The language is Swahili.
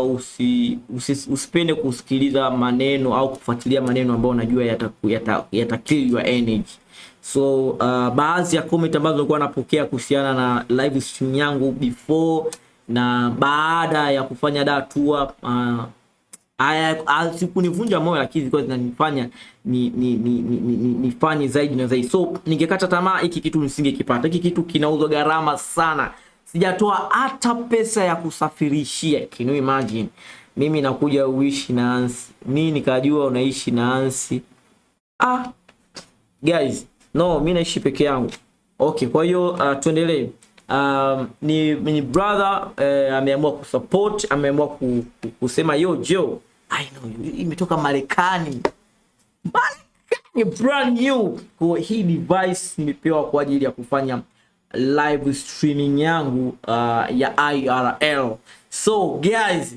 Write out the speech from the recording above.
usipende kusikiliza maneno au kufuatilia maneno ambayo unajua yata kill your energy. So baadhi ya comment ambazo nilikuwa napokea kuhusiana na live stream yangu before na baada ya kufanya da tour, sikunivunja moyo, lakini zilikuwa zinanifanya nifanye zaidi na zaidi. So ningekata tamaa, hiki kitu nisingekipata. Hiki kitu kinauzwa gharama sana, sijatoa hata pesa ya kusafirishia. Can you imagine? Mimi nakuja uishi na Ansi, mimi nikajua unaishi na Ansi. Guys, no, mimi naishi peke yangu. Okay, kwa hiyo tuendelee. Ni brother ameamua kusupport, ameamua kusema yo Joe, I know imetoka Marekani brand new. Kwa hii device nimepewa kwa ajili ya kufanya live streaming yangu ya IRL. So guys,